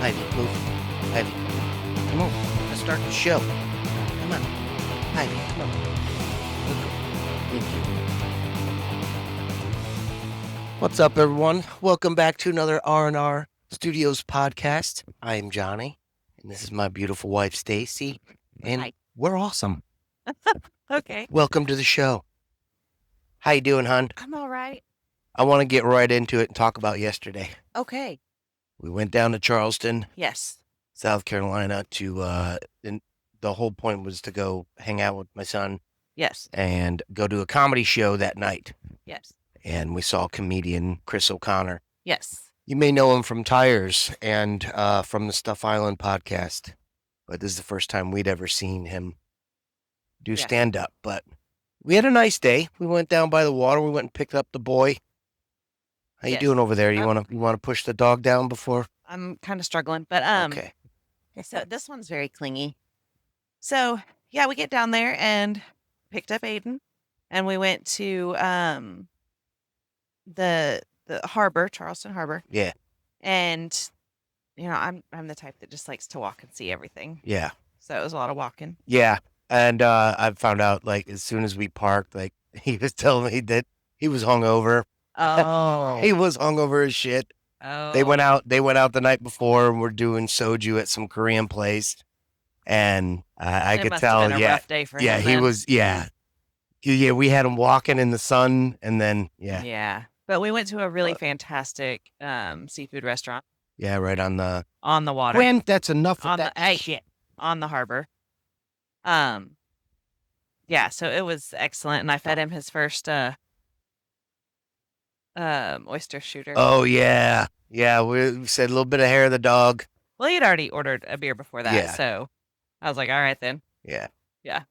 Ivy, move. Ivy, come on. Let's start the show. Come on. Ivy, come on. Good girl. Thank you. What's up, everyone? Welcome back to another R&R Studios podcast. I am Johnny, and this is my beautiful wife, Stacy, and Hi. we're awesome. Okay. Welcome to the show. How you doing, hon? I'm all right. I want to get right into it and talk about yesterday. Okay. We went down to Charleston, Yes. South Carolina and the whole point was to go hang out with my son Yes. and go to a comedy show that night. Yes. And we saw comedian Chris O'Connor. Yes. You may know him from Tires and from the Stuff Island podcast, but this is the first time we'd ever seen him do stand-up. But we had a nice day. We went down by the water. We went and picked up the boy. How you doing over there? You want to push the dog down before? I'm kind of struggling, but Okay. So this one's very clingy. So yeah, we get down there and picked up Aiden, and we went to the harbor, Charleston Harbor. Yeah. And you know, I'm the type that just likes to walk and see everything. Yeah. So it was a lot of walking. Yeah. And I found out, like, as soon as we parked, like, he was telling me that he was hungover. Oh. He was hungover as shit. Oh. They went out the night before and were doing soju at some Korean place. And I could tell, been a rough day for him, he then. was, yeah, we had him walking in the sun, and then, Yeah. But we went to a really fantastic seafood restaurant yeah, right on the water. When that's enough of that shit on the harbor. Yeah, so it was excellent, and I fed him his first oyster shooter. Oh yeah, we said a little bit of hair of the dog. Well, he'd already ordered a beer before that, Yeah. so I was like, all right then. Yeah. Yeah.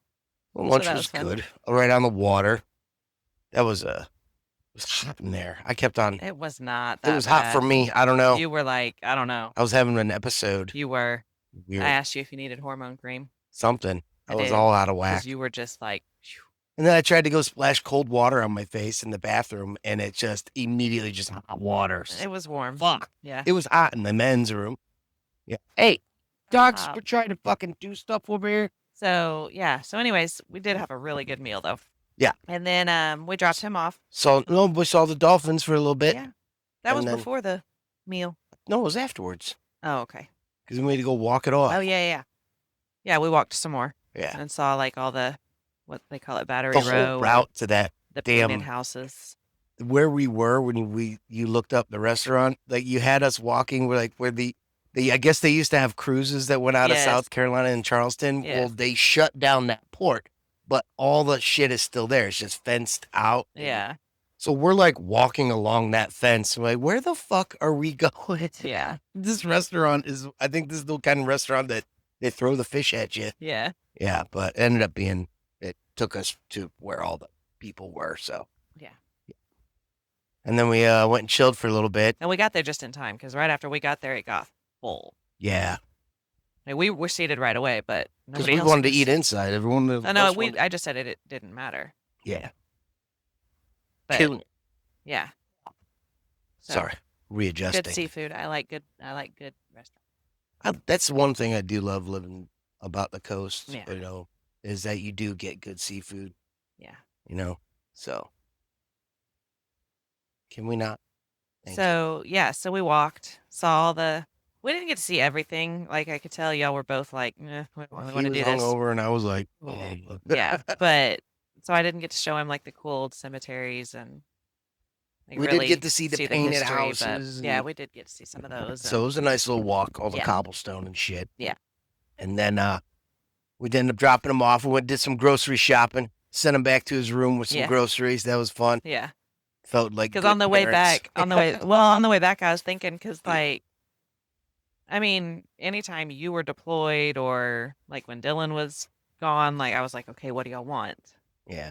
Well, So lunch that was was fun. good. Right on the water. That was it was hot in there. I kept on. It was not It that was hot for bad. me. I don't know. You were like, I don't know. I was having an episode. You were. Weird. I asked you if you needed hormone cream. Something. I was did, all out of whack. Because you were just like, phew. And then I tried to go splash cold water on my face in the bathroom, and it just immediately just hot water. It was warm. Fuck. Yeah. It was hot in the men's room. Yeah. Hey, dogs, Wow. we're trying to fucking do stuff over here. So yeah. So anyways, we did have a really good meal though. Yeah. And then we dropped him off. So no, we saw the dolphins for a little bit. Yeah. That was then- before the meal. No, it was afterwards Oh, okay. because we had to go walk it off. Oh yeah. Yeah, we walked some more Yeah. and saw like all the what they call it, Battery The Row. whole route to that the damn- painted houses. where we were when you looked up the restaurant, like you had us walking where I guess they used to have cruises that went out of Yes. South Carolina and Charleston. Yes. Well, they shut down that port, but all the shit is still there. It's just fenced out. Yeah. So we're like walking along that fence. We're like, where the fuck are we going? Yeah. This restaurant I think this is the kind of restaurant that they throw the fish at you. Yeah. Yeah, but it ended up being, it took us to where all the people were. So, Yeah. and then we went and chilled for a little bit. And we got there just in time because right after we got there, it got full. Yeah, Like, we were seated right away, but because nobody we else wanted to was. eat inside. Everyone. I know. I just said it didn't matter. Yeah. But Tune. yeah. So, Sorry, readjusting. Good seafood. I like good restaurants. That's one thing I do love living about the coast. Yeah. You know, is that you do get good seafood. Yeah. You know, so can we not? Thank you. So yeah, so we walked, saw all the. We didn't get to see everything. Like I could tell, y'all were both like, we don't really want to do this. Hungover, and I was like, Yeah, but so I didn't get to show him like the cool old cemeteries and. Like, We did really get to see the painted history, but houses yeah, and- we did get to see some of those. So it was a nice little walk, all the Yeah. cobblestone and shit. Yeah. And then we ended up dropping him off. We went did some grocery shopping, sent him back to his room with some Yeah. groceries. That was fun. Yeah. Felt like Because good on the way parents. back, on the way back, I was thinking, because like, I mean, anytime you were deployed or like when Dylan was gone, like I was like, okay, what do y'all want? Yeah.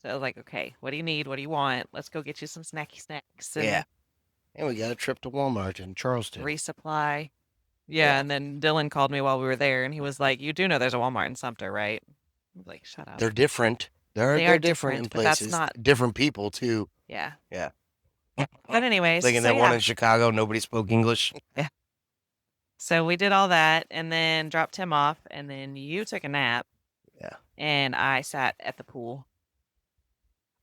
So I was like, okay, what do you need? What do you want? Let's go get you some snacky snacks and Yeah. And we got a trip to Walmart in Charleston. resupply. Yeah. Yeah, and then Dylan called me while we were there, and he was like, "You do know there's a Walmart in Sumter, right?" I was like, "Shut up." They're different. They They're are different in different, but that's places. not- Different people too. Yeah. Yeah. But anyways, Like in so that one yeah. in Chicago, nobody spoke English. So we did all that and then dropped him off, and then you took a nap, Yeah. and I sat at the pool.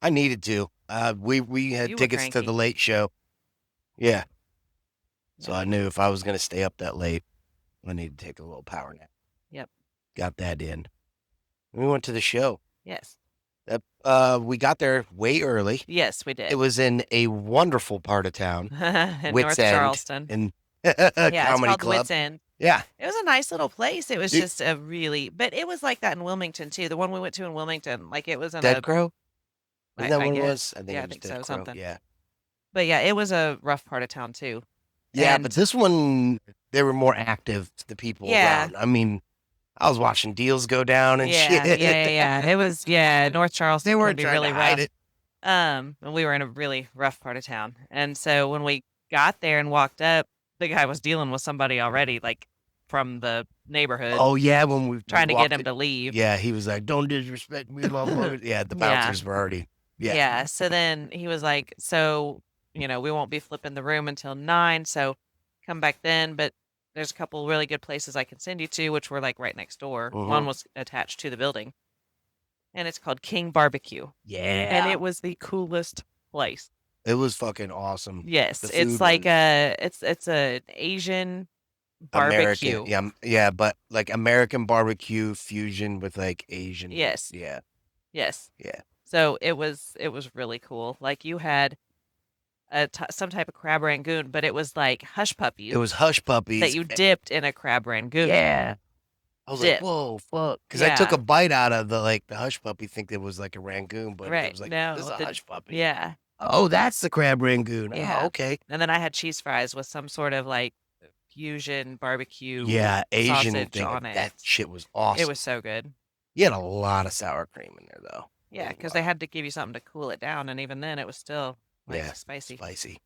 I needed to. We had You were tickets to cranky. the late show. Yeah. So Yeah. I knew if I was going to stay up that late, I needed to take a little power nap. Yep. Got that in. We went to the show. Yes. We got there way early. Yes, we It did. was in a wonderful part of town, In Wits North End, Charleston. in Yeah, it's Comedy called Club. Wits End. Yeah. It was a nice little place. It was Dude, just a really, but it was like that in Wilmington too. The one we went to in Wilmington, like it was in Dead a, Crow? Isn't that I what it guess, was? I think yeah, it I was think Dead so, Crow. something. Yeah. But yeah, it was a rough part of town too. Yeah, but And this one, they were more active, the people yeah, around. I mean, I was watching deals go down and yeah, yeah, shit. yeah, yeah. It was, yeah, North They Charleston can weren't be trying to really hide rough. it. And we were in a really rough part of town. And so when we got there and walked up, the guy was dealing with somebody already, like from the neighborhood, Oh, yeah, when we trying to get walked him it. to leave. Yeah, he was like, don't disrespect me, motherfucker. Yeah, the Yeah. bouncers were already, yeah. Yeah. So then he was like, so, we won't be flipping the room until 9. So come back then. But there's a couple really good places I can send you to, which were like right next door. Mm-hmm. One was attached to the building, and it's called King Barbecue. And Yeah. it was the coolest place. It was fucking awesome. Yes. The It's food like was it's an Asian American. barbecue. Yeah, yeah, but like American barbecue fusion with like Asian. Yes. Yeah, Yes. yeah. So it was really cool. Like you had some type of crab rangoon, but it was like hush It puppies was hush that puppies. you dipped in a crab rangoon. Yeah. I was like, Dip. whoa, fuck. Because I took Yeah. a bite out of the hush puppy, think it was like a rangoon, but it Right. was like, this is No. a hush puppy. Yeah. Oh, that's the crab rangoon. Oh, Yeah. okay. And then I had cheese fries with some sort of like fusion barbecue Yeah, Asian sausage thing. on it. That shit was It awesome. was so good. You had a lot of sour cream in there, though. Yeah, A because lot. they had to give you something to cool it down, and even then, it was still like Yeah, spicy. spicy.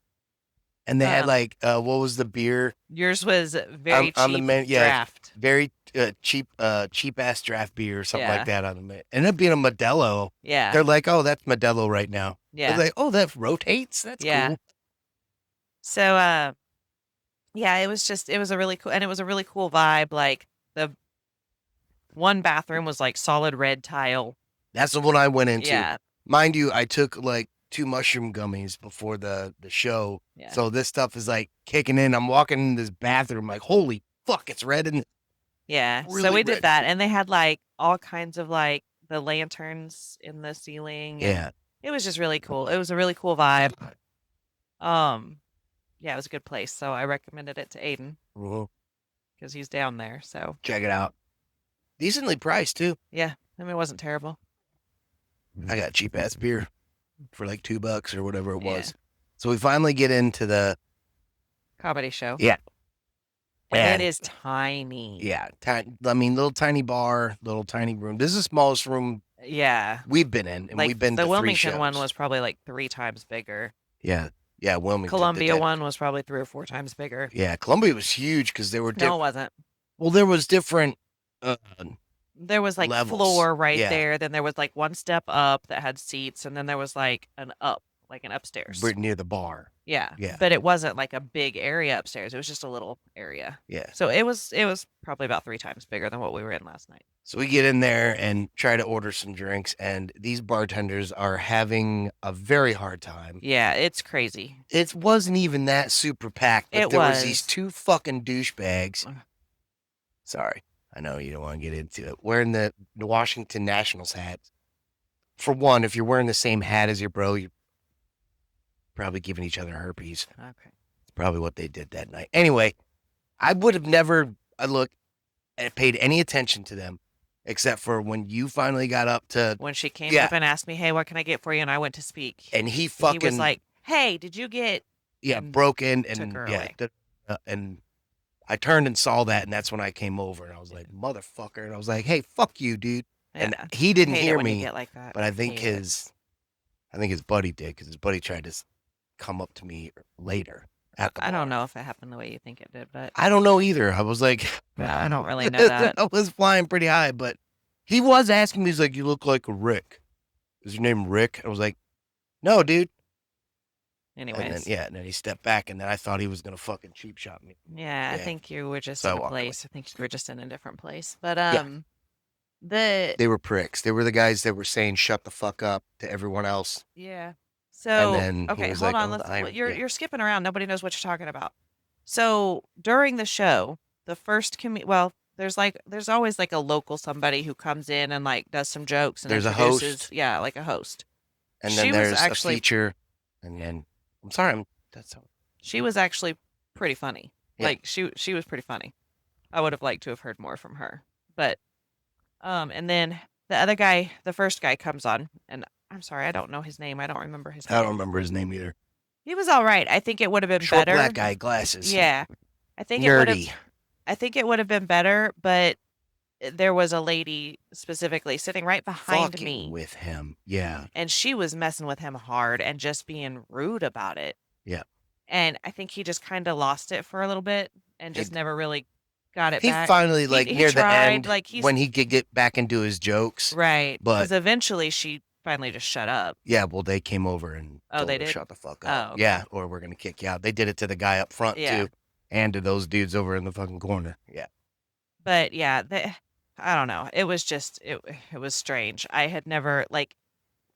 And they had Um, like, what was the beer? yours was very On the cheap menu? Yeah, draft. very cheap ass draft beer or something like Yeah. that on the menu. Ended up being a Modelo. Yeah. They're like, oh, that's Modelo right now. I was Yeah. like, oh, that rotates. That's Yeah. cool. So, yeah, it was a really cool, and it was a really cool vibe. Like the one bathroom was like solid red tile. That's the one I went into. Yeah. Mind you, I took like 2 mushroom gummies before the show. Yeah. So this stuff is like kicking in. I'm walking in this bathroom like, holy fuck, it's red and Yeah. So really we did red. that, and they had like all kinds of like the lanterns in the ceiling. And Yeah. it was just really cool. It was a really cool vibe. Yeah, it was a good place. So I recommended it to Aiden Mhm. because he's down there. So Check it out. Decently priced too. yeah, I mean, it wasn't terrible. I got cheap ass beer for like $2 or whatever it Yeah. was. So we finally get into the Comedy show. yeah. It is tiny. Yeah, I mean, little tiny bar, little tiny room. This is the smallest room Yeah. we've been in, and Like we've been the to 3 Wilmington one shows. was probably like 3 times bigger. Yeah, Wilmington. did Columbia that. one was probably 3 or 4 times bigger. Yeah, Columbia was huge because there were No, it wasn't. well, there was different. There was like Levels. floor right Yeah. there. Then there was like one step up that had seats, and then there was like an upstairs. We're near the bar. Yeah. Yeah. But it wasn't like a big area upstairs. It was just a little area. Yeah. So it was probably about 3 times bigger than what we were in last night. So we get in there and try to order some drinks, and these bartenders are having a very hard time. Yeah, it's crazy. It wasn't even that super packed, but It there was these was. 2 fucking douchebags. Ugh. Sorry, I know you don't want to get into it. Wearing the Washington Nationals hat. For one, if you're wearing the same hat as your bro, you're probably giving each other herpes. Okay. It's probably what they did that night. Anyway, I would have never paid any attention to them except for when you finally got up to When she came Yeah. up and asked me, "Hey, what can I get for you?" and I went to speak. and he He fucking was like, "Hey, did you get?" and broke in took and her away. and I turned and saw that and that's when I came over and I was like, motherfucker. And I was like, hey, fuck you, dude. And Yeah. he didn't Hate it hear when you me, get like that. but I think Hate it. his buddy did because his buddy tried to come up to me later at the I don't bar. know if it happened the way you think it did, but I don't know either. I was like, I don't really know that. I was flying pretty high, but he was asking me, he's like, you look like a Rick. Is your name Rick? I was like, no, dude. And then Anyways. and then he stepped back, and then I thought he was gonna fucking cheap shot me. Yeah, I Yeah, think you were just so I in a walked away. place. I think you were just in a different place. But Yeah, the they were pricks. They were the guys that were saying "shut the fuck up" to everyone else, yeah. and So, then he okay, was hold like, on. "Oh, Let's I yeah." you're skipping around. Nobody knows what you're talking about. So, during the show, the first well, there's always like a local somebody who comes in and like does some jokes and There's a introduces, host, yeah, like a host. and then She was there's a actually feature, and then I'm sorry, that's she was actually pretty funny. yeah. Like she was pretty funny. I would have liked to have heard more from her. But and then the other guy, the first guy comes on, and I'm sorry, I don't know his name. I don't remember his I don't name. remember his name either. He was all right. I think it would have been Short black better. guy, glasses, Yeah. I think it would have nerdy, I think it would have been better, but there was a lady specifically sitting right behind fucking me, with him. Yeah, and she was messing with him hard and just being rude about it. yeah. And I think he just kind of lost it for a little bit and He just never really got it he back. finally He like he near the tried, end like he's when he could get back into his jokes, right, but because eventually she finally just shut up. yeah, well, they came over and Oh, told they her did? shut the fuck up. Oh, Yeah, okay. or we're gonna kick you out. They did it to the guy up front Yeah. too, and to those dudes over in the fucking corner. Yeah, But yeah, I don't know. It was just it was strange. I had never like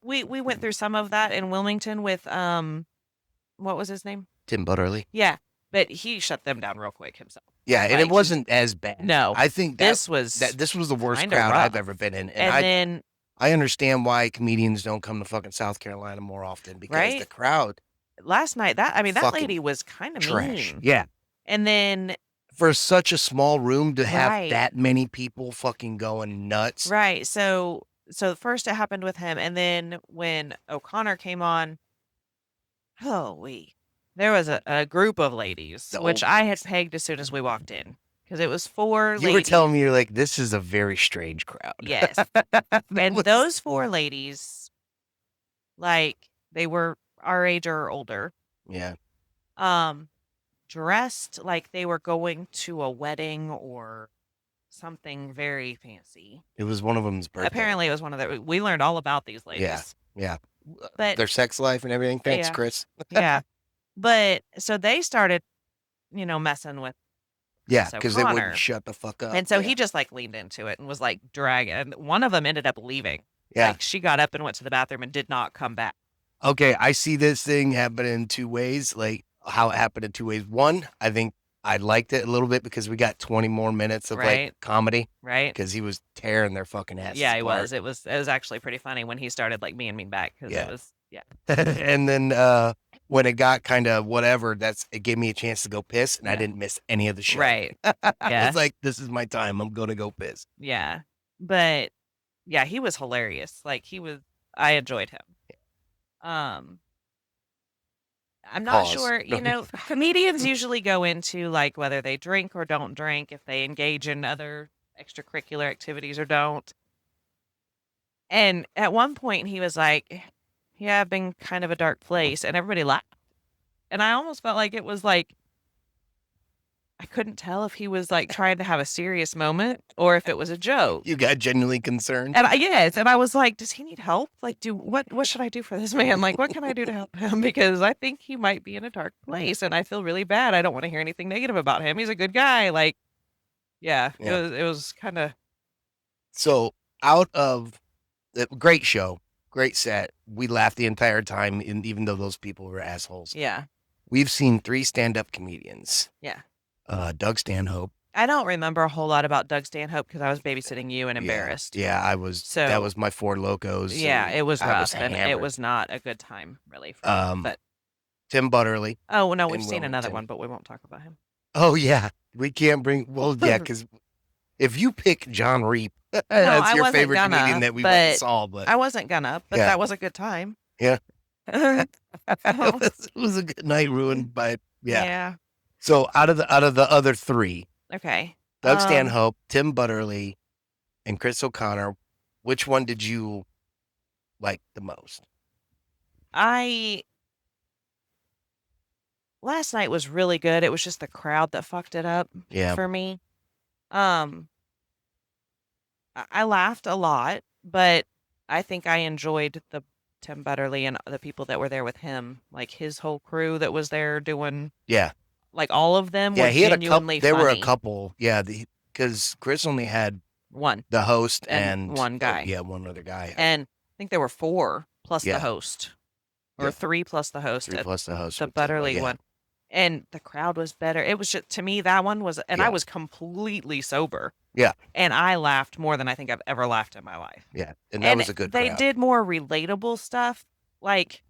we went through some of that in Wilmington with what was his name? Tim Butterly. Yeah, but he shut them down real quick himself. Yeah, and it Like wasn't as bad. no, I think this was this was the worst kind of crowd I've rough. ever been in, and And then I understand why comedians don't come to fucking South Carolina more often because the right crowd last night that I mean that fucking lady was kind of trash. mean. Yeah, And then for such a small room to have right, that many people fucking going nuts. right. So first it happened with him, and then when O'Connor came on, holy, there was a group of ladies, which Oh, I had pegged as soon as we walked in, because it was 4 you were ladies. telling me you're like, this is a very strange crowd. Yes, That and was those 4 ladies, like, they were our age or older, yeah. um, dressed like they were going to a wedding or something very fancy. It was one of them's birthday. Apparently, it was one of the we learned all about these Yeah, ladies. yeah. But Their sex life and everything. Thanks, yeah, Chris. yeah. But so they started, messing with Yeah, Chris because they wouldn't O'Connor. shut the fuck up. And so Yeah, he just like leaned into it and was like dragging. And one of them ended up leaving. yeah. Like she got up and went to the bathroom and did not come back. Okay, I see this thing happen in two ways. Like how it happened in two ways. One, I think I liked it a little bit because we got 20 more minutes of like Right. comedy Right. because he was tearing their fucking asses Yeah, he apart. was. It was actually pretty funny when he started like being mean back because it Yeah. was yeah. And then when it got kind of whatever, it gave me a chance to go piss, and I Yeah. didn't miss any of the show. Right. I Yeah. was like, this is my time. I'm gonna go piss. Yeah. But yeah, he was hilarious. Like I enjoyed him. Um I'm not Pause. sure, comedians usually go into like whether they drink or don't drink, if they engage in other extracurricular activities or don't. And at one point he was like, "Yeah, I've been kind of a dark place," and everybody laughed. And I almost felt like it was like I couldn't tell if he was like trying to have a serious moment or if it was a joke. You got genuinely concerned. And yes, and I was like, "Does he need help? Like, what should I do for this man? Like, what can I do to help him? Because I think he might be in a dark place, and I feel really bad. I don't want to hear anything negative about him. He's a good guy." Like, yeah, Yeah. it was kind of So out of the great show, great set. We laughed the entire time, and even though those people were assholes. yeah, We've seen 3 stand-up comedians. yeah. Doug Stanhope. I don't remember a whole lot about Doug Stanhope because I was babysitting you and embarrassed. Yeah, I was. So That was my Four Locos. yeah, and it was I was rough, and it hammered. was not a good time really for me. Um, But Tim Butterly oh well, no, we've in seen another Wilmington. one, but we won't talk about him. Oh yeah, we can't bring. Well, yeah, because if you pick John Reap, No, that's I your wasn't favorite gonna, comedian that we went and but saw. But I wasn't gonna, but yeah, that was a good time. yeah, So, it was a good night ruined by yeah. yeah. So out of the other 3, Okay. Doug Stanhope, Tim Butterly, and Chris O'Connor, which one did you like the most? Last night was really good. It was just the crowd that fucked it up Yeah, for me. Um, I laughed a lot, but I think I enjoyed Tim Butterly and the people that were there with him, like his whole crew that was there doing, Yeah. like all of them Yeah, were he had a couple. genuinely There were a funny. couple. Yeah, because Chris only had One the host and and one guy. yeah, one other guy. And I think there were 4 plus the Yeah, host, or yeah, 3 plus the host 3 at plus the host the with Tim. Butterly Yeah, one. And the crowd was better. It was just, to me, that one was, and I yeah, was completely sober. yeah, And I laughed more than I think I've ever laughed in my life. yeah. And that And was a good they crowd. did more relatable stuff. Like,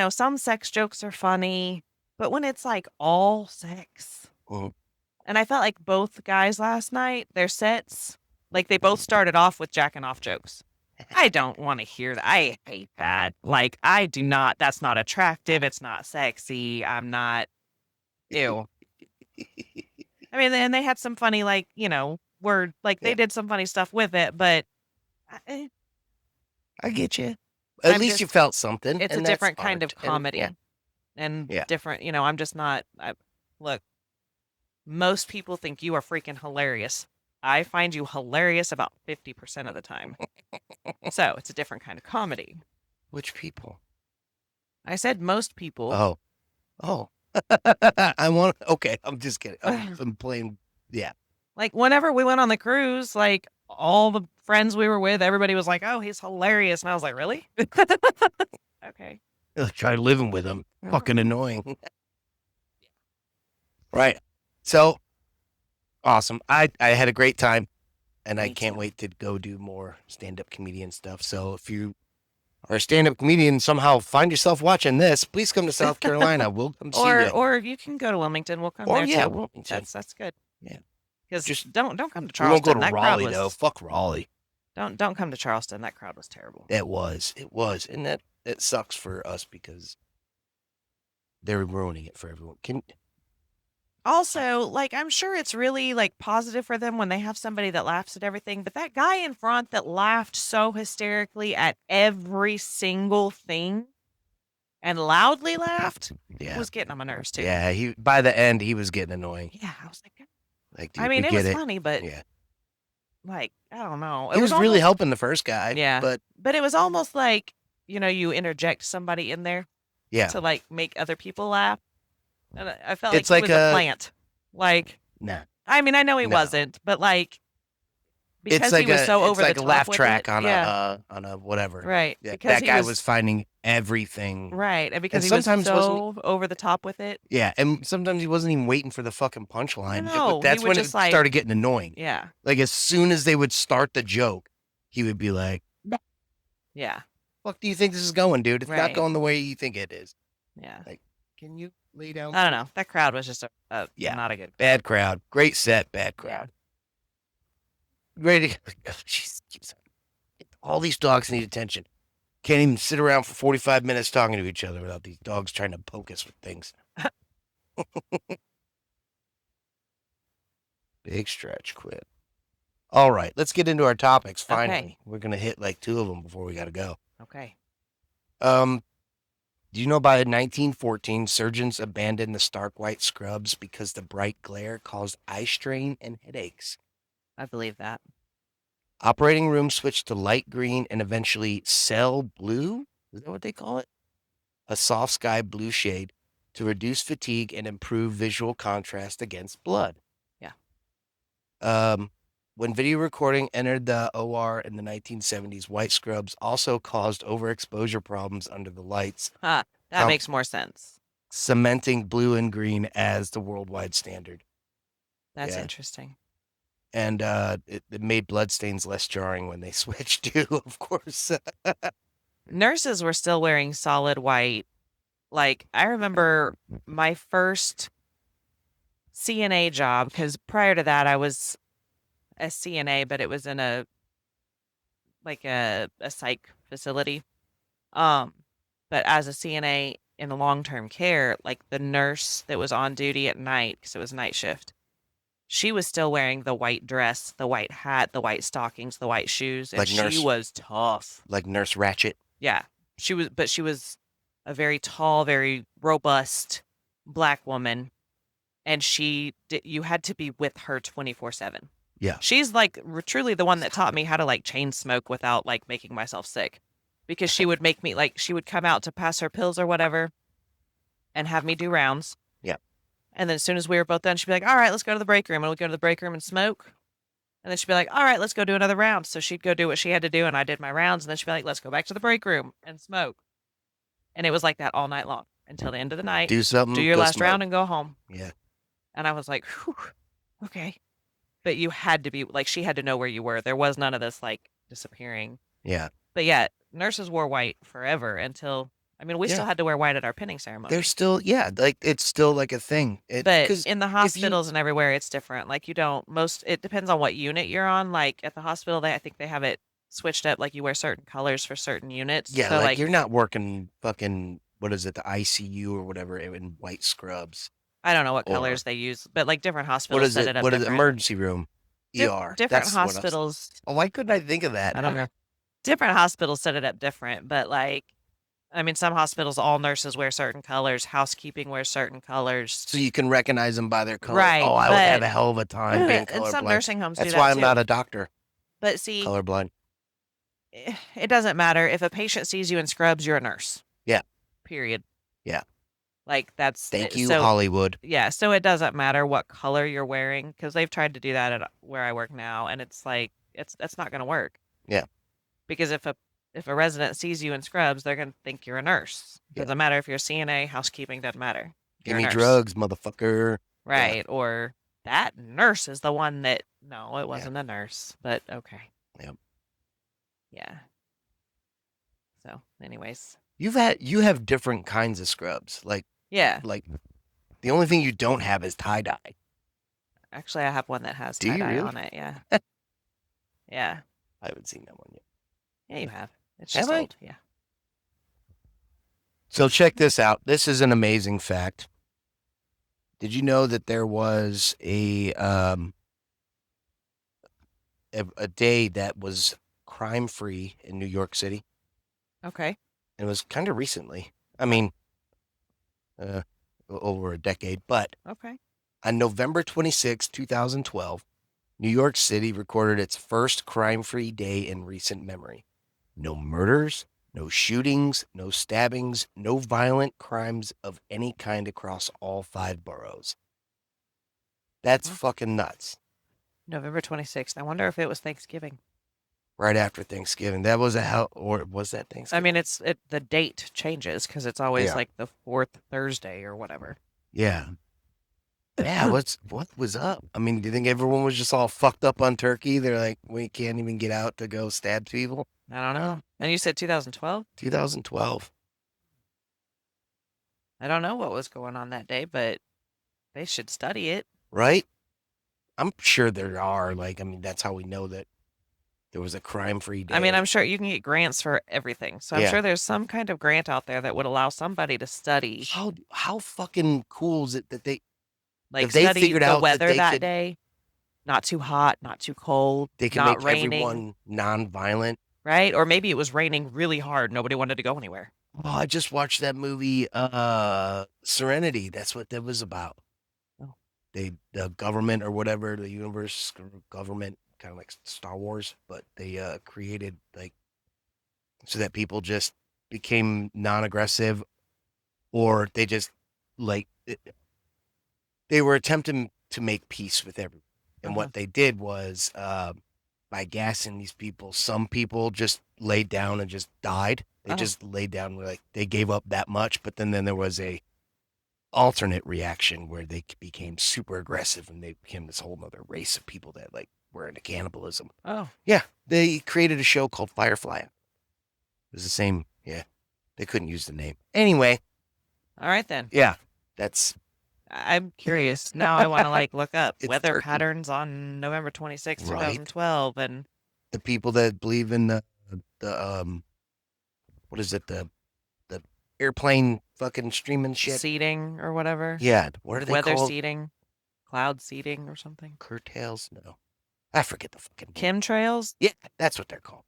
some sex jokes are funny, but when it's like all sex, Mhm. and I felt like both guys last night, their sets, like they both started off with jacking off jokes. I don't want to hear that. I hate that. Like, I do not, that's not attractive. It's not sexy. I'm not, ew. I mean, and they had some funny, like, word, like they Yeah, did some funny stuff with it, but eh, I get you. At I'm least you just, felt something, it's a and that's different kind art. of And yeah, comedy and yeah. different, I'm just not, look, most people think you are freaking hilarious. I find you hilarious about 50% of the time. So it's a different kind of comedy. Which people? I said most people. Oh, oh. I want. Okay, I'm just kidding. I'm playing. Yeah, Like whenever we went on the cruise, like all the friends we were with, everybody was like, "Oh, he's hilarious," and I was like, "Really?" Okay. try living with him. Mhm. Fucking annoying. Right. So awesome. I had a great time, and I Me can't too. wait to go do more stand-up comedian stuff. So if you are a stand-up comedian, somehow find yourself watching this, please come to South Carolina. We'll come see Or you. or you can go to Wilmington. We'll come Or there yeah, too. Wilmington. That's good. Yeah. Because Just don't come to we won't go Charleston. to That crowd Raleigh though. was Fuck Raleigh. don't come to Charleston. That crowd was terrible. It was. It was. And that sucks for us because they're ruining it for everyone. Can Also, like, I'm sure it's really, like, positive for them when they have somebody that laughs at everything, but that guy in front that laughed so hysterically at every single thing and loudly laughed yeah. was getting on my nerves too. Yeah, he by the end he was getting annoying. Yeah, I was like, Like, I dude, you mean, it get was it. funny, but, Yeah. like, I don't know. It He was was really almost, helping the first guy, yeah, but but it was almost like, you interject somebody in there yeah. to, like, make other people laugh. And I felt like It's he like was a a plant. Like, nah. I mean, I know he No. wasn't, but, like, because he was so It's over the like a top laugh with it. track Yeah, on a whatever. right. Yeah, Because that he guy was was finding everything. right, and because And he was sometimes wasn't so over the top with it. yeah, and sometimes he wasn't even waiting for the fucking punchline. No, he That's would when just it like, started getting annoying. yeah, Like as soon as they would start the joke, he would be like, yeah, "Fuck, do you think this is going, dude? It's not right, going the way you think it is." yeah. Like, can you lay down? I don't know. That crowd was just a Yeah, not a good crowd. bad crowd. Great set, bad Yeah. crowd. Ready to jeez, all these dogs need attention. Can't even sit around for 45 minutes talking to each other without these dogs trying to poke us with things. Big stretch quit. All right, let's get into our topics finally. Okay. We're going to hit like 2 of them before we got to go. Okay. Um do you know by 1914 surgeons abandoned the stark white scrubs because the bright glare caused eye strain and headaches? I believe that. Operating rooms switched to light green and eventually cell blue. Is that what they call it? A soft sky blue shade to reduce fatigue and improve visual contrast against blood. Yeah. When video recording entered the OR in the 1970s, white scrubs also caused overexposure problems under the lights, Huh. That makes more sense. cementing blue and green as the worldwide standard. That's Yeah. interesting. And it made bloodstains less jarring when they switched too, of course. Nurses were still wearing solid white. Like, I remember my first CNA job, because prior to that, I was a CNA, but it was in a psych facility. Um, but as a CNA in the long-term care, like the nurse that was on duty at night, because it was night shift, she was still wearing the white dress, the white hat, the white stockings, the white shoes, and Like she was tough. like Nurse Ratchet. Yeah, she was a very tall, very robust black woman, and you had to be with her 24/7. Yeah. She's like truly the one that taught me how to like chain smoke without like making myself sick. because she would make me like she would come out to pass her pills or whatever and have me do rounds. Yeah. And then as soon as we were both done, she'd be like, "All right, let's go to the break room." And we'd go to the break room and smoke. And then she'd be like, "All right, let's go do another round." So she'd go do what she had to do, and I did my rounds. And then she'd be like, "Let's go back to the break room and smoke." And it was like that all night long until the end of the night. Do Do something, your go last smoke. round and go home. Yeah. And I was like, whew, okay. But you had to be like, she had to know where you were. There was none of this like disappearing. Yeah. But yeah, nurses wore white forever until, I mean, we Yeah. still had to wear white at our pinning ceremony. They're still, yeah, like it's still like a thing. But 'Cause in the if you, hospitals and everywhere, it's different. Like you don't, it depends on what unit you're on. Like at the hospital, I think they have it switched up. Like you wear certain colors for certain units. yeah, So like like, you're not working fucking, what is it, the ICU or whatever in white scrubs. I don't know what Or colors they use, but like different what hospitals is set it? it up What is it? different. Emergency room, ER. Different That's what I was. hospitals. Oh, why couldn't I think of that? I don't know. Different hospitals set it up different, but like, I mean, some hospitals, all nurses wear certain colors, housekeeping wears certain colors. So you can recognize them by their color. Right, Oh, I would have but a hell of a time being and some colorblind. nursing homes do That's that why I'm too. not a doctor. But see, Colorblind. it doesn't matter. If a patient sees you in scrubs, you're a nurse. Yeah. Period. Yeah. Like that's Thank you, so, Hollywood. yeah, so it doesn't matter what color you're wearing because they've tried to do that at where I work now, and it's like that's not going to work. Yeah. Because if a resident sees you in scrubs, they're going to think you're a nurse. Yeah. Doesn't matter if you're CNA, housekeeping doesn't matter. Give You're a me nurse. drugs, motherfucker. Right. Yeah. Or that nurse is the one that, no, it wasn't a nurse, but okay. Yep. Yeah. So, anyways. You have different kinds of scrubs. Like Yeah. the only thing you don't have is tie dye. Actually, I have one that has Do you tie-dye really? on it. Yeah. Yeah. I haven't seen that one yet. Yeah, you have. It's Have just I? old. Yeah. So check this out. This is an amazing fact. Did you know that there was a day that was crime free in New York City? Okay. It was kind of recently. I mean, over a decade, but Okay. on November 26, 2012, New York City recorded its first crime-free day in recent memory. No murders, no shootings, no stabbings, no violent crimes of any kind across all 5 boroughs. That's Wow. fucking nuts. November 26th. I wonder if it was Thanksgiving. Right after Thanksgiving. That was a hell, or was that I Thanksgiving? mean, the date changes because it's always Yeah. like the fourth Thursday or whatever. Yeah. Yeah, what was up? I mean, do you think everyone was just all fucked up on turkey? They're like, we can't even get out to go stab people? I don't know. And you said 2012? 2012. I don't know what was going on that day, but they should study it. Right? I'm sure there are. Like, I mean, that's how we know that there was a crime-free day. I mean, I'm sure you can get grants for everything. So I'm Yeah. sure there's some kind of grant out there that would allow somebody to study, How fucking cool is it that they like if they study figured the out that weather they that could- day. Not too hot, not too cold, they can not make raining, everyone non-violent? right? Or maybe it was raining really hard. Nobody wanted to go anywhere. Oh, I just watched that movie, Serenity. That's what that was about. Oh. The government or whatever, the universe government, kind of like Star Wars, but they created like so that people just became non-aggressive, or they just like they were attempting to make peace with everyone. And what they did was by gassing these people, some people just laid down and just died. They just laid down, like they gave up that much. But then there was a alternate reaction where they became super aggressive and they became this whole other race of people that like were into cannibalism. Oh. Yeah, they created a show called Firefly. It was the same. Yeah, they couldn't use the name anyway. All right then. Yeah, that's. I'm curious now. I want to like look up It's weather turkey. patterns on November 26th, Right. 2012, and The people that believe in the what is it, the airplane fucking streaming shit. seeding or whatever. Yeah, what are they Weather called? seeding, cloud seeding or something. Curtails? No, I forget the fucking. Chemtrails. Yeah, that's what they're called.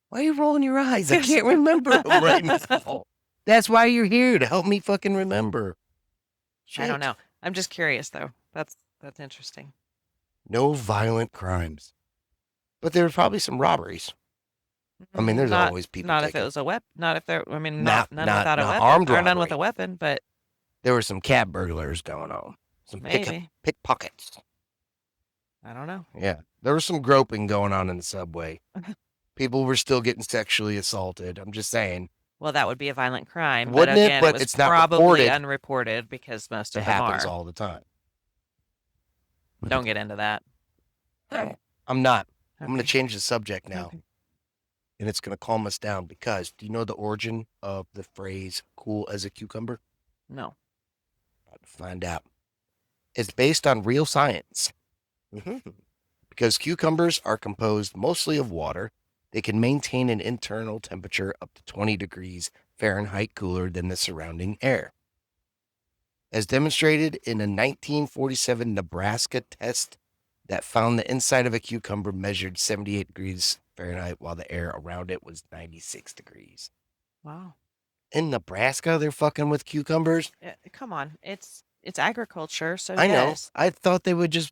Why are you rolling your eyes? I can't remember them right now. That's why you're here, to help me fucking remember. I don't Shit. know. I'm just curious though. That's interesting. No violent crimes, but there were probably some robberies. I mean, there's Not always people not if it taking was a weapon. Not if there. I mean, not none not without a not weapon, armed or none with robbery. a weapon. But There were some cat burglars going on, some maybe pickpockets. I don't know. Yeah, there was some groping going on in the subway. People were still getting sexually assaulted. I'm just saying, Well, that would be a violent crime, but wouldn't it? again, it But was it's not probably reported. unreported because most It of them happens are. all the time. Don't get into that. I'm not. I'm going to Okay. change the subject now, Okay. and it's going to calm us down because do you know the origin of the phrase "cool as a cucumber"? No. About to find out. It's based on real science. Because cucumbers are composed mostly of water, they can maintain an internal temperature up to 20 degrees Fahrenheit cooler than the surrounding air. As demonstrated in a 1947 Nebraska test that found the inside of a cucumber measured 78 degrees Fahrenheit while the air around it was 96 degrees. Wow. In Nebraska, they're fucking with cucumbers. Come on. It's agriculture, so I know. yes. I thought they would just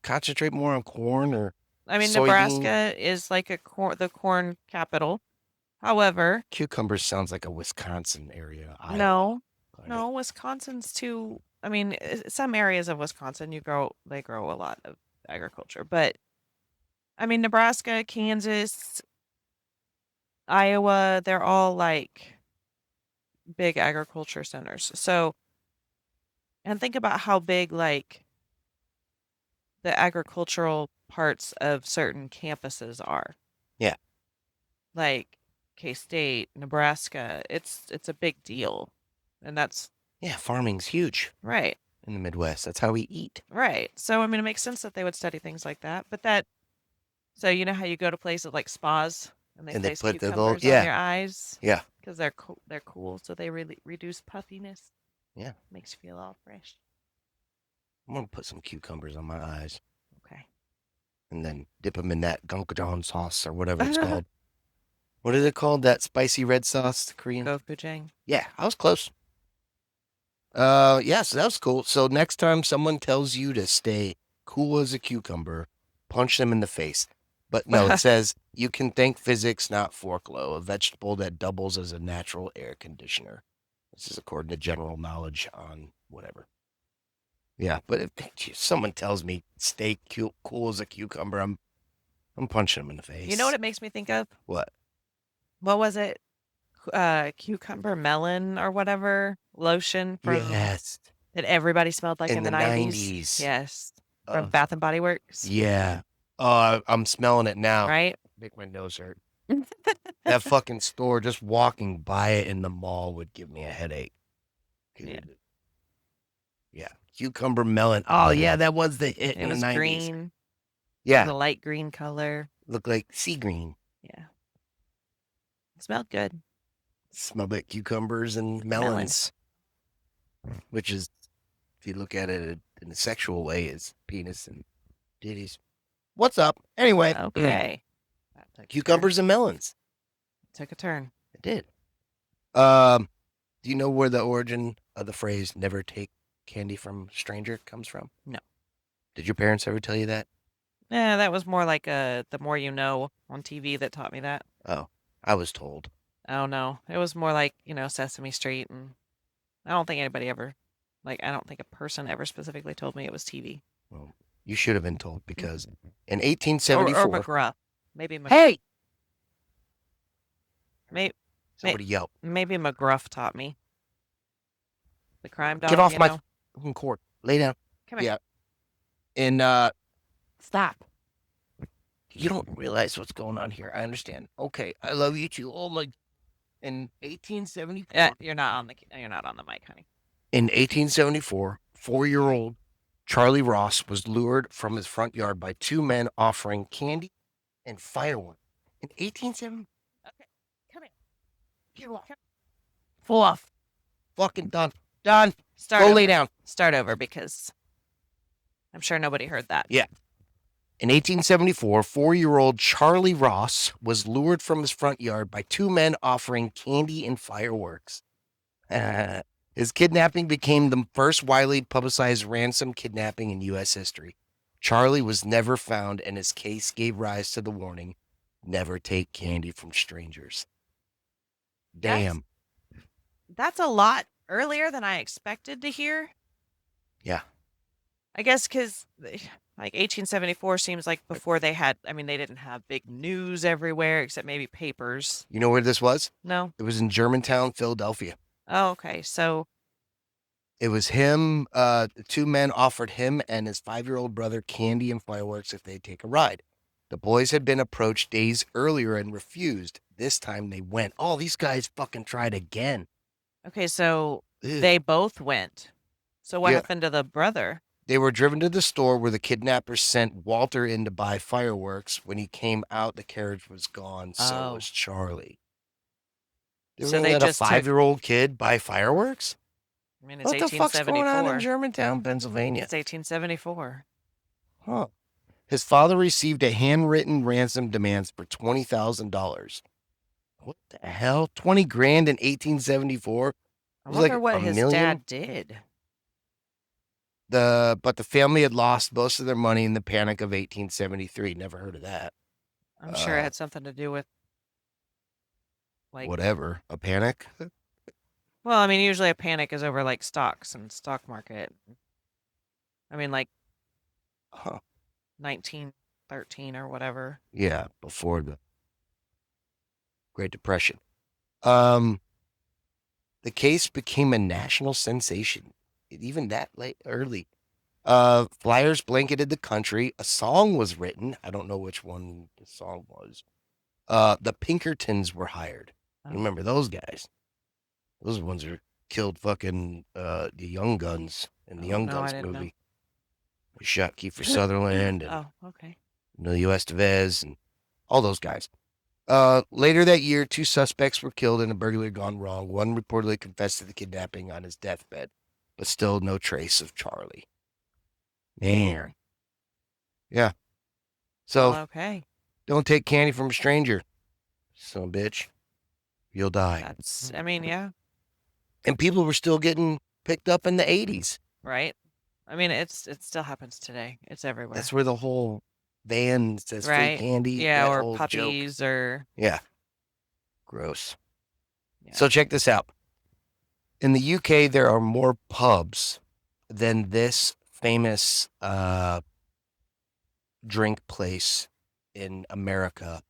concentrate more on corn or I mean, soybean. Nebraska is like the corn capital. However, Cucumbers sounds like a Wisconsin area, Iowa. no, no, Wisconsin's too. I mean, some areas of Wisconsin they grow a lot of agriculture, but I mean, Nebraska, Kansas, Iowa, they're all like big agriculture centers. So, and think about how big like the agricultural parts of certain campuses are. Yeah. Like K-State, Nebraska, it's a big deal. And that's Yeah, farming's huge right. in the Midwest. That's how we eat. Right. So I mean it makes sense that they would study things like that. But that so you know how you go to places like spas and they And they place put the little, cucumbers on your eyes yeah. because they're cool, so they really reduce puffiness. Yeah. Makes you feel all fresh. I'm going to put some cucumbers on my eyes Okay. and then dip them in that gunkajon sauce or whatever it's called. What is it called? That spicy red sauce, the Korean? Gochujang. Yeah, I was close. Yeah, so that was cool. So next time someone tells you to stay cool as a cucumber, punch them in the face. But no, it says you can thank physics, not forklow, a vegetable that doubles as a natural air conditioner. This is according to general knowledge on whatever. Yeah, but if someone tells me stay cool as a cucumber, I'm punching them in the face. You know what it makes me think of? What? What was it? Cucumber melon or whatever lotion from Yes, that everybody smelled like in in the the 90s. 90s. Yes. From Bath and Body Works. Yeah. I'm smelling it now. Right? Make my nose hurt. That fucking store, just walking by it in the mall would give me a headache. Yeah. Yeah. Cucumber melon. Oh, yeah, that was the hit It in the was 90s. green. Yeah. The light green color. Looked like sea green. Yeah. It smelled good. Smelled like cucumbers and melons. Which is, if you look at it in a sexual way, is penis and titties. What's up? Anyway. Okay. Cucumbers and melons. Took a turn. It did. Do you know where the origin of the phrase "never take candy from a stranger" comes from? No. Did your parents ever tell you that? Yeah, that was more like The More You Know on TV that taught me that. Oh, I was told. Oh no, it was more like Sesame Street, and I don't think anybody ever, I don't think a person ever specifically told me it was TV. Well, you should have been told because in Or 1874. McGruff, maybe. Hey! Maybe Somebody yelled. maybe McGruff taught me. The crime dog. Get off my fucking court. Lay down. Come here. Yeah. And stop. You don't realize what's going on here. I understand. Okay, I love you too. Oh my. In 1874. Yeah, you're not on the mic, honey. In 1874, 4-year-old Charlie Ross was lured from his front yard by two men offering candy and fireworks. In 1870. Okay, come here. Get off. Full off. Fucking done. Done. Start Go over. lay down. Start over because I'm sure nobody heard that. Yeah. In 1874, 4-year-old Charlie Ross was lured from his front yard by two men offering candy and fireworks. His kidnapping became the first widely publicized ransom kidnapping in U.S. history. Charlie was never found, and his case gave rise to the warning, Never take candy from strangers. That's Damn. that's a lot earlier than I expected to hear. Yeah. I guess because like 1874 seems like before they had. I mean, they didn't have big news everywhere except maybe papers. You know where this was? No. It was in Germantown, Philadelphia. Oh, okay. So It was him. The two men offered him and his 5-year-old brother candy and fireworks if they'd take a ride. The boys had been approached days earlier and refused. This time they went. Oh, these guys fucking tried again. okay, so Ugh. they both went. So what Yeah. happened to the brother? They were driven to the store where the kidnappers sent Walter in to buy fireworks. When he came out, the carriage was gone. So Oh, was Charlie. They were so going to they let a just took. 5-year-old kid buy fireworks? I mean, it's What the fuck's going on in 1874. Germantown, Pennsylvania? It's 1874. Huh. His father received a handwritten ransom demands for $20,000. What the hell? 20 grand in 1874? It I was wonder like what a his million. dad did. But the family had lost most of their money in the panic of 1873. Never heard of that. I'm sure it had something to do with like. Whatever. A panic? Well, I mean, usually a panic is over like stocks and stock market. I mean, like Huh. 1913 or whatever. Yeah, before the Great Depression. Um, the case became a national sensation. Even that late early. Flyers blanketed the country. A song was written. I don't know which one the song was. The Pinkertons were hired. You Oh, remember those guys? Those ones who killed fucking the Young Guns in the oh Young no, I Guns didn't know. movie. They shot Kiefer Sutherland and Oh, okay. Emilio Estevez and all those guys. Later that year, 2 suspects were killed in a burglary gone wrong. One reportedly confessed to the kidnapping on his deathbed, but still no trace of Charlie. Man. Yeah. Well, So okay. don't take candy from a stranger, son of a bitch. You'll die. That's. I mean, yeah, And people were still getting picked up in the 80s. right. I mean, it still happens today. It's everywhere. That's where the whole van says free Right. candy, Yeah, that or whole joke. puppies or Yeah. Gross. yeah. So check this out. In the UK, there are more pubs than this famous drink place in America,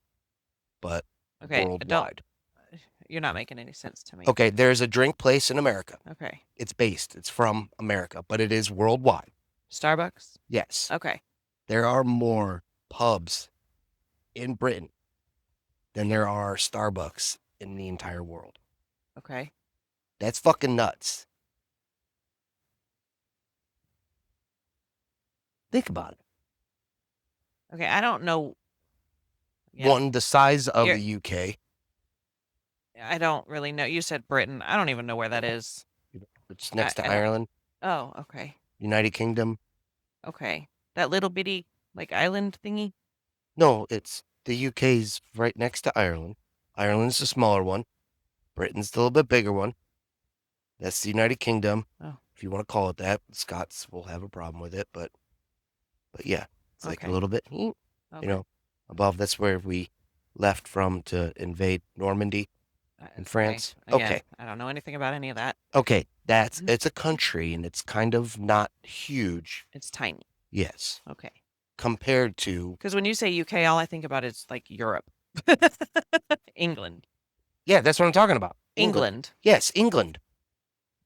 but Okay, don't. worldwide. You're not making any sense to me. Okay, there's a drink place in America. Okay. It's from America, but it is worldwide. Starbucks? Yes. Okay. There are more pubs in Britain than there are Starbucks in the entire world. Okay. That's fucking nuts. Think about it. Okay, I don't know. Yeah. One, the size of You're, the UK. I don't really know. You said Britain. I don't even know where that is. It's next to I don't. Ireland, Oh, okay. United Kingdom. Okay. That little bitty like island thingy. No, it's the UK's right next to Ireland. Ireland's the smaller one. Britain's the little bit bigger one. That's the United Kingdom, Oh, if you want to call it that. Scots will have a problem with it, but yeah, it's like a okay. little bit, Okay. above. That's where we left from to invade Normandy in Okay. France. Again, Okay, I don't know anything about any of that. okay, it's a country and it's kind of not huge. It's tiny. Yes, Okay. compared to Because when you say UK, all I think about is like Europe, England, yeah, that's what I'm talking about. England. Yes, England,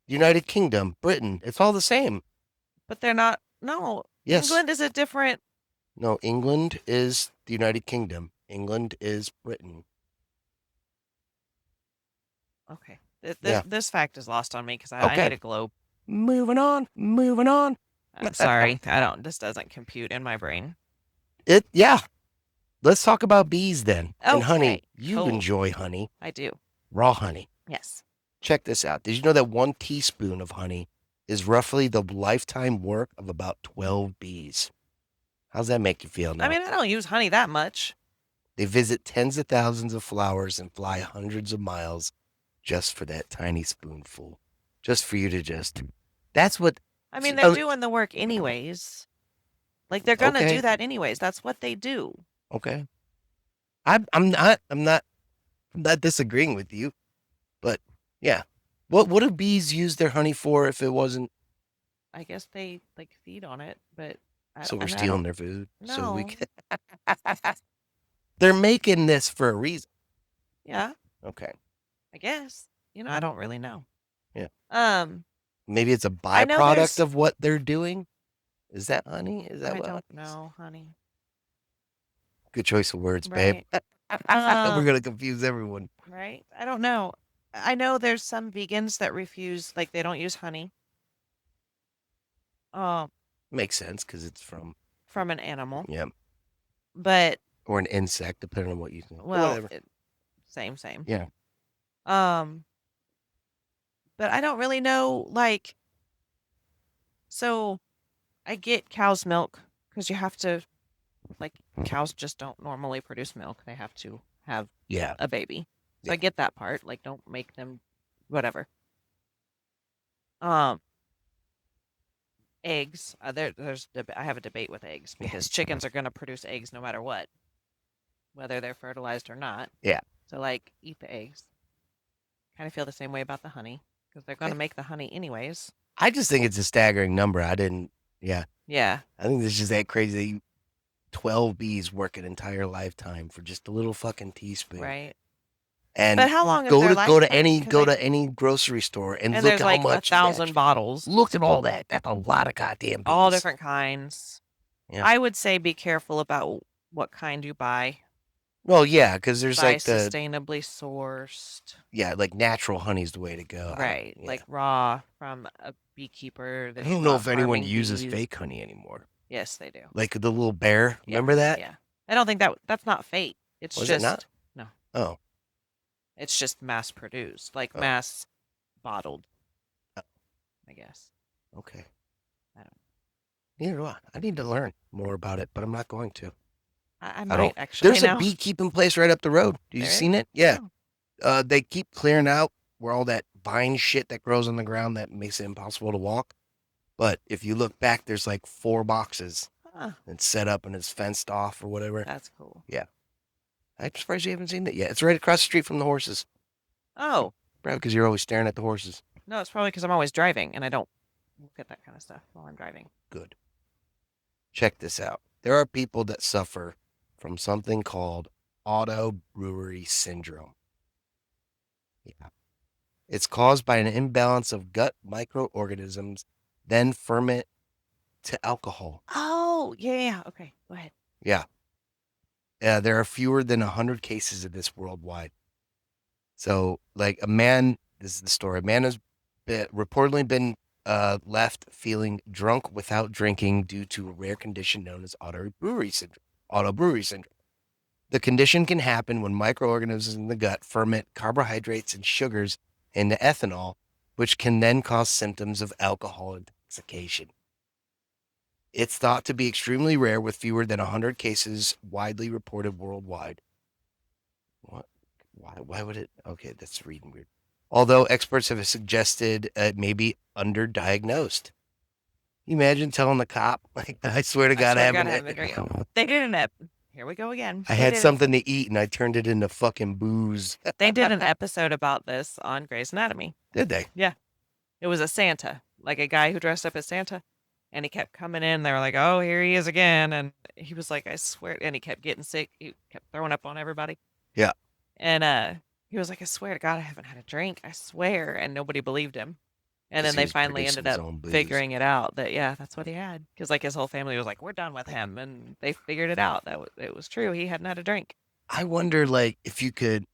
United Kingdom, Britain. It's all the same. But they're not. No, Yes. England is a different. No, England is the United Kingdom. England is Britain. Okay. Yeah. This fact is lost on me because I Okay. need a globe. Moving on. Moving on. I'm sorry. I don't. This doesn't compute in my brain. Yeah. Let's talk about bees then. And honey, Okay, you cool. enjoy honey, I do. raw honey. Yes. Check this out. Did you know that 1 teaspoon of honey is roughly the lifetime work of about 12 bees? How's that make you feel now? I mean, I don't use honey that much. They visit tens of thousands of flowers and fly hundreds of miles just for that tiny spoonful. Just for you to just. That's what. I mean, they're doing the work anyways. Like they're gonna Okay. do that anyways. That's what they do. Okay. I'm not disagreeing with you, but yeah. What do bees use their honey for if it wasn't? I guess they like feed on it, but So we're I stealing don't their food. So we know. can. They're making this for a reason. Yeah, Okay. I guess. I don't really know. Yeah. Um, Maybe it's a I know byproduct there's of what they're doing. Is that honey? Is that I what don't honey is? know, honey. Good choice of words, babe. Right. We're Um, gonna confuse everyone. right. I don't know. I know there's some vegans that refuse, like they don't use honey, um, Makes sense because it's from from an animal. yeah, But or an insect, depending on what you think. But well, whatever. same. Yeah. Um, but I don't really know. Like, so I get cow's milk because you have to. Like cows just don't normally produce milk. They have to have Yeah. a baby. So Yeah. I get that part. Like don't make them whatever. Um Eggs. I have a debate with eggs because chickens are going to produce eggs no matter what, whether they're fertilized or not. Yeah. So like eat the eggs. Kind of feel the same way about the honey because they're going to make the honey anyways. I just think it's a staggering number. I didn't. Yeah. Yeah, I think this is just that crazy. 12 bees work an entire lifetime for just a little fucking teaspoon. right. But And how long is their lifetime? Because go to any grocery store and and look there's at how like a much thousand bottles, look at all that. That's a lot of goddamn all bees. different kinds. Yeah. I would say be careful about what kind you buy. Well, yeah, because there's Buy like the sustainably sourced. yeah, like natural honey's the way to go. I don't Right. yeah. Like raw from a beekeeper I that's don't know not if anyone harming uses bees. fake honey anymore. Yes, they do. Like the little bear. Yeah. Remember that? Yeah. I don't think that's not fake. It's Was it not? just no. Oh. It's just mass produced, like Oh. mass bottled, Oh, I guess. okay. I don't Neither do I. I need to learn more about it, but I'm not going to. I I might don't. actually There's a now. beekeeping place right up the road. You There seen is? it? Yeah. No. They keep clearing out where all that vine shit that grows on the ground that makes it impossible to walk. But if you look back, there's like 4 boxes Huh. and set up and it's fenced off or whatever. That's cool. Yeah. I'm surprised you haven't seen it yet. It's right across the street from the horses. Oh. Probably because you're always staring at the horses. No, it's probably because I'm always driving and I don't look at that kind of stuff while I'm driving. Good. Check this out. There are people that suffer from something called auto brewery syndrome. Yeah. It's caused by an imbalance of gut microorganisms, then ferment to alcohol. Oh, yeah. Okay, go ahead. Yeah. There are fewer than 100 cases of this worldwide. So, like a man, this is the story. A man has reportedly been left feeling drunk without drinking due to a rare condition known as auto brewery syndrome. Auto brewery syndrome. The condition can happen when microorganisms in the gut ferment carbohydrates and sugars into ethanol, which can then cause symptoms of alcohol intoxication. It's thought to be extremely rare, with fewer than 100 cases widely reported worldwide. What? Why would it? Okay, that's reading weird. Although experts have suggested it may be underdiagnosed. You imagine telling the cop, like, I swear to I God, I swear to God, I haven't. haven't been drinking. They did an ep. Here we go again. I had something to eat and I turned it into fucking booze. They did an episode about this on Grey's Anatomy. Did they? Yeah. It was a Santa, like a guy who dressed up as Santa. And he kept coming in. They were like, oh, here he is again. And he was like, I swear. And he kept getting sick. He kept throwing up on everybody. Yeah. And he was like, I swear to God, I haven't had a drink. I swear. And nobody believed him. And 'Cause then he they was finally producing ended his up own booze. figuring it out that, yeah, that's what he had. Because, like, his whole family was like, we're done with him. And they figured it out. It was true. He hadn't had a drink. I wonder, like, if you could.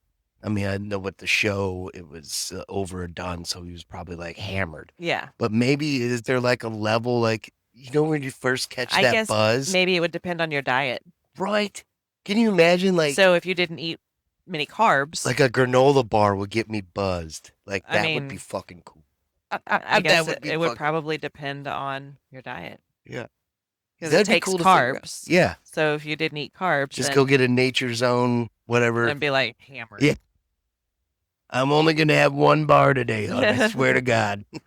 I mean, I know what the show, it was overdone, so he was probably like hammered. Yeah. But maybe is there like a level, like, when you first catch I that guess buzz? maybe it would depend on your diet. Right? Can you imagine, like, So if you didn't eat many carbs, like a granola bar would get me buzzed? Like, I that would be mean, fucking cool. I That guess would be it would fucking, probably depend on your diet yeah. because it That'd be takes cool to figure out. carbs. Yeah. So if you didn't eat carbs, Just go get a Nature Zone, whatever. and be like hammered. Yeah. I'm only going to have one bar today, hon. I swear to God. God,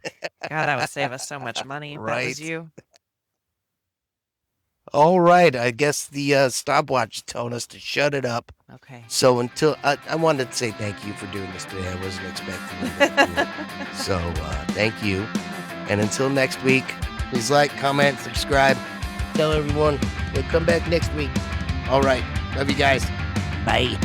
that would save us so much money if that was Right? you. All right. I guess the stopwatch is telling us to shut it up. Okay. So until I wanted to say thank you for doing this today. I wasn't expecting you to do it. So thank you. And until next week, please like, comment, subscribe. Tell everyone. We'll come back next week. All right. Love you guys. Bye.